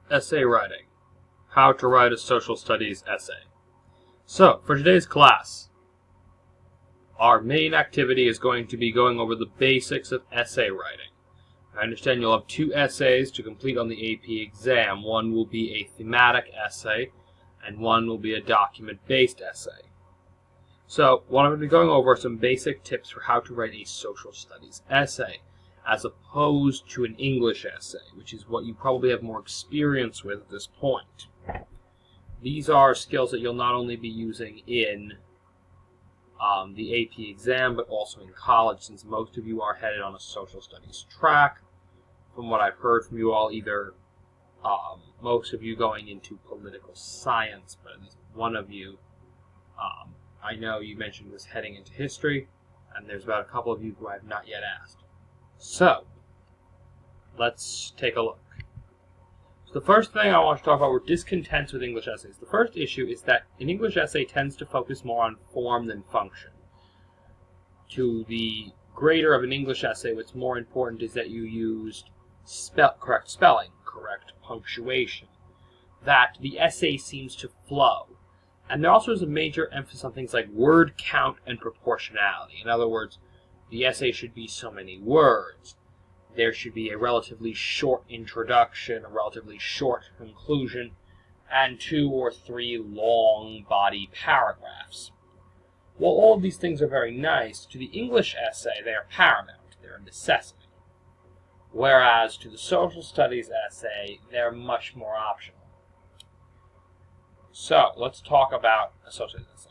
Essay writing. How to write a social studies essay. So, for today's class, our main activity is going to be going over the basics of essay writing. I understand you'll have 2 essays to complete on the AP exam. One will be a thematic essay, and one will be a document-based essay. So, what I'm going to be going over are some basic tips for how to write a social studies essay, as opposed to an English essay, which is what you probably have more experience with at this point. These are skills that you'll not only be using in the AP exam, but also in college, since most of you are headed on a social studies track. From what I've heard from you all, either most of you going into political science, but at least one of you, I know you mentioned was heading into history, and there's about a couple of you who I have not yet asked. So, let's take a look. So the first thing I want to talk about were discontents with English essays. The first issue is that an English essay tends to focus more on form than function. To the grader of an English essay, what's more important is that you used correct spelling, correct punctuation, that the essay seems to flow. And there also is a major emphasis on things like word count and proportionality. In other words, the essay should be so many words. There should be a relatively short introduction, a relatively short conclusion, and 2 or 3 long body paragraphs. While all of these things are very nice, to the English essay they are paramount, they're a necessity. Whereas to the social studies essay, they're much more optional. So, let's talk about a social studies essay.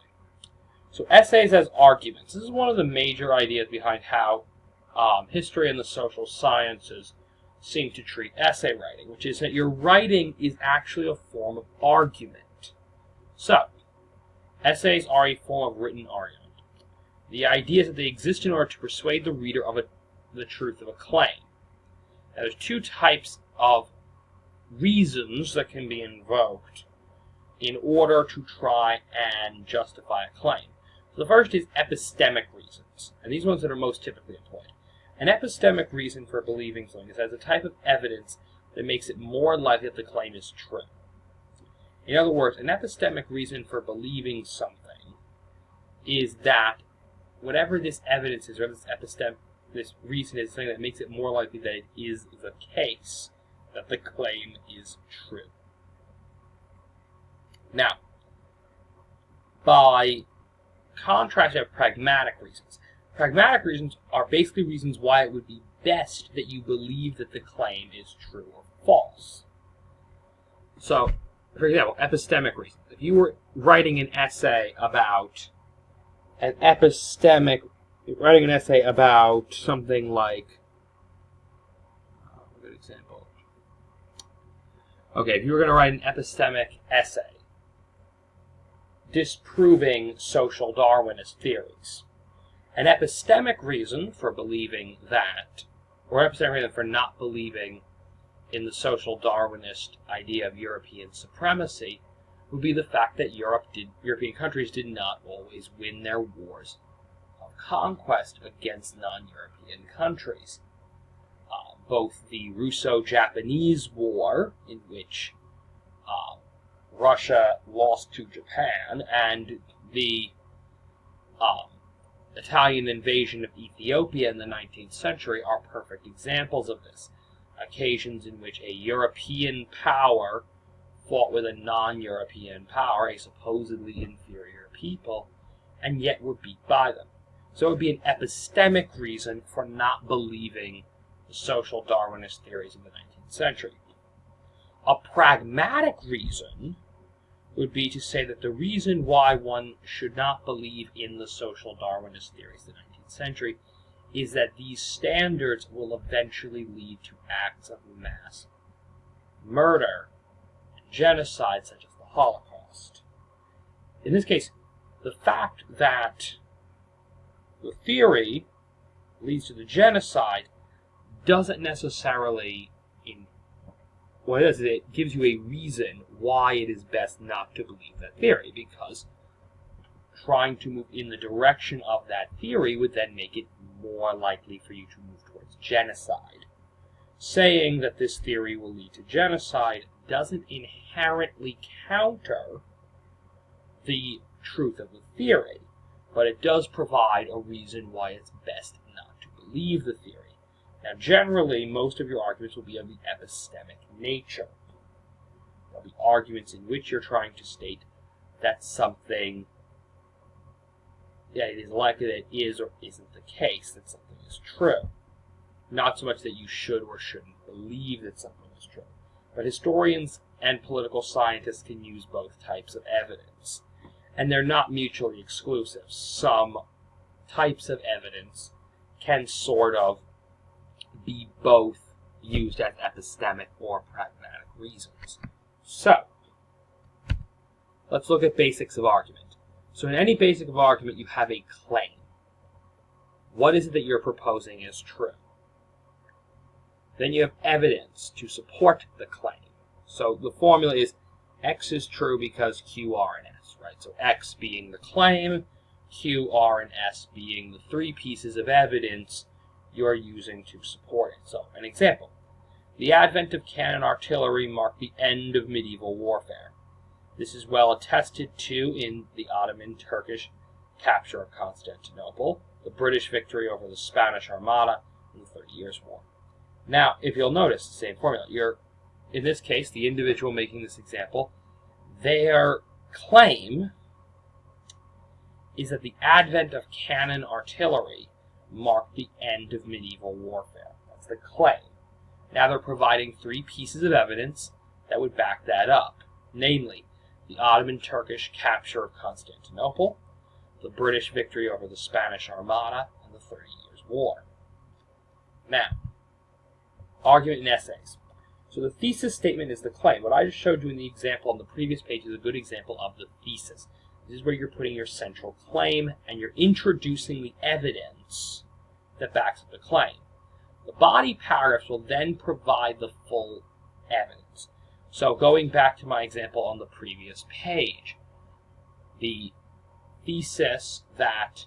So, essays as arguments. This is one of the major ideas behind how history and the social sciences seem to treat essay writing, which is that your writing is actually a form of argument. So, essays are a form of written argument. The idea is that they exist in order to persuade the reader of the truth of a claim. Now, there's 2 types of reasons that can be invoked in order to try and justify a claim. So the first is epistemic reasons, and these ones that are most typically employed. An epistemic reason for believing something is as a type of evidence that makes it more likely that the claim is true. In other words, an epistemic reason for believing something is that whatever this evidence is, or this reason is something that makes it more likely that it is the case that the claim is true. Now, by contrast, you have pragmatic reasons. Pragmatic reasons are basically reasons why it would be best that you believe that the claim is true or false. So, for example, epistemic reasons. If you were writing an essay about something like, a good example. Okay, if you were going to write an epistemic essay disproving social Darwinist theories, an epistemic reason for believing that, or an epistemic reason for not believing in the social Darwinist idea of European supremacy, would be the fact that European countries did not always win their wars of conquest against non-European countries. Both the Russo-Japanese War, in which Russia lost to Japan, and the Italian invasion of Ethiopia in the 19th century are perfect examples of this. Occasions in which a European power fought with a non-European power, a supposedly inferior people, and yet were beat by them. So it would be an epistemic reason for not believing the social Darwinist theories of the 19th century. A pragmatic reason would be to say that the reason why one should not believe in the social Darwinist theories of the 19th century is that these standards will eventually lead to acts of mass murder and genocide, such as the Holocaust. In this case, the fact that the theory leads to the genocide doesn't necessarily what it does is it gives you a reason why it is best not to believe that theory, because trying to move in the direction of that theory would then make it more likely for you to move towards genocide. Saying that this theory will lead to genocide doesn't inherently counter the truth of the theory, but it does provide a reason why it's best not to believe the theory. Now, generally, most of your arguments will be of the epistemic nature. There'll be arguments in which you're trying to state that something, that it is likely that it is or isn't the case, that something is true. Not so much that you should or shouldn't believe that something is true. But historians and political scientists can use both types of evidence. And they're not mutually exclusive. Some types of evidence can sort of be both used as epistemic or pragmatic reasons. So, let's look at basics of argument. So in any basic of argument, you have a claim. What is it that you're proposing is true? Then you have evidence to support the claim. So the formula is X is true because Q, R, and S, right? So X being the claim, Q, R, and S being the three pieces of evidence you're using to support it. So, an example. The advent of cannon artillery marked the end of medieval warfare. This is well attested to in the Ottoman-Turkish capture of Constantinople, the British victory over the Spanish Armada in the 30 Years' War. Now, if you'll notice the same formula, in this case, the individual making this example, their claim is that the advent of cannon artillery marked the end of medieval warfare. That's the claim. Now they're providing three pieces of evidence that would back that up, namely, the Ottoman-Turkish capture of Constantinople, the British victory over the Spanish Armada, and the 30 Years' War. Now, argument in essays. So the thesis statement is the claim. What I just showed you in the example on the previous page is a good example of the thesis. This is where you're putting your central claim and you're introducing the evidence that backs up the claim. The body paragraphs will then provide the full evidence. So going back to my example on the previous page, the thesis that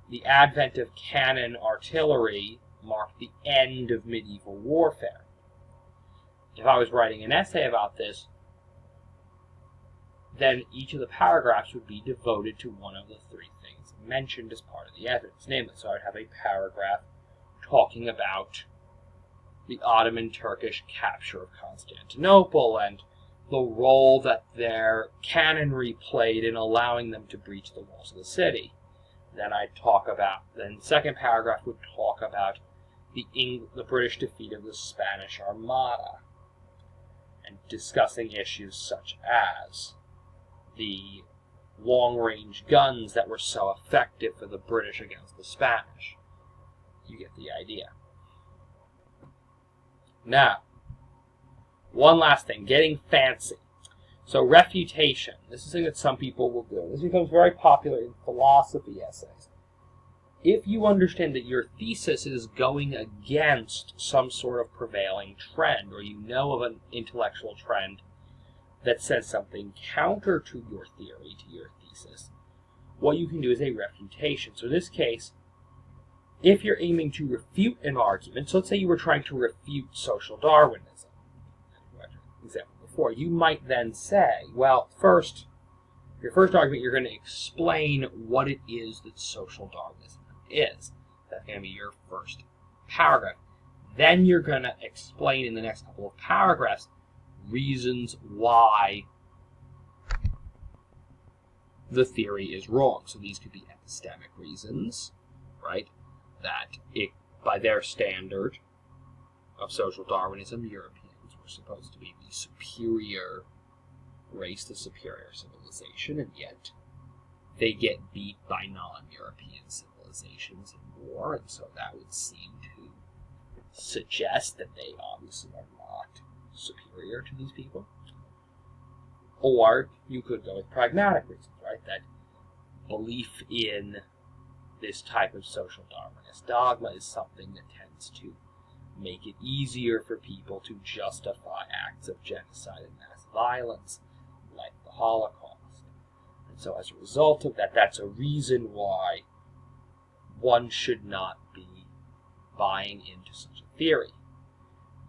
the advent of cannon artillery marked the end of medieval warfare. If I was writing an essay about this, then each of the paragraphs would be devoted to one of the three things mentioned as part of the evidence. Namely, so I would have a paragraph talking about the Ottoman-Turkish capture of Constantinople and the role that their cannonry played in allowing them to breach the walls of the city. Then the second paragraph would talk about the British defeat of the Spanish Armada and discussing issues such as the long-range guns that were so effective for the British against the Spanish. You get the idea. Now, one last thing, getting fancy. So refutation, this is something that some people will do. This becomes very popular in philosophy essays. If you understand that your thesis is going against some sort of prevailing trend, or you know of an intellectual trend that says something counter to your theory, to your thesis, what you can do is a refutation. So in this case, if you're aiming to refute an argument, so let's say you were trying to refute social Darwinism, example before, you might then say, well, your first argument, you're going to explain what it is that social Darwinism is. That's going to be your first paragraph. Then you're going to explain in the next couple of paragraphs reasons why the theory is wrong. So these could be epistemic reasons, right? That by their standard of social Darwinism, Europeans were supposed to be the superior race, the superior civilization, and yet they get beat by non-European civilizations in war, and so that would seem to suggest that they obviously are not superior to these people. Or you could go with pragmatic reasons, right? That belief in this type of social Darwinist dogma is something that tends to make it easier for people to justify acts of genocide and mass violence, like the Holocaust. And so as a result of that, that's a reason why one should not be buying into such a theory.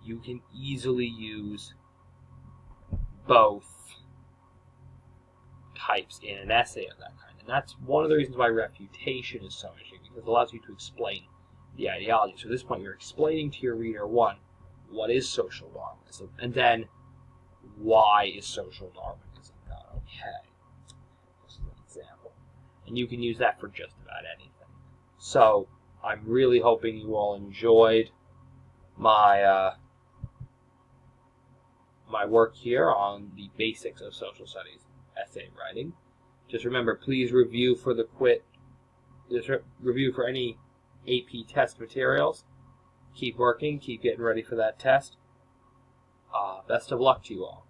You can easily use both types in an essay of that kind. And that's one of the reasons why refutation is so interesting, because it allows you to explain the ideology. So at this point, you're explaining to your reader, one, what is social Darwinism, and then why is social Darwinism not okay? Just an example. And you can use that for just about anything. So I'm really hoping you all enjoyed my my work here on the basics of social studies essay writing. Just remember, please review for the review for any AP test materials. Keep working, keep getting ready for that test. Best of luck to you all.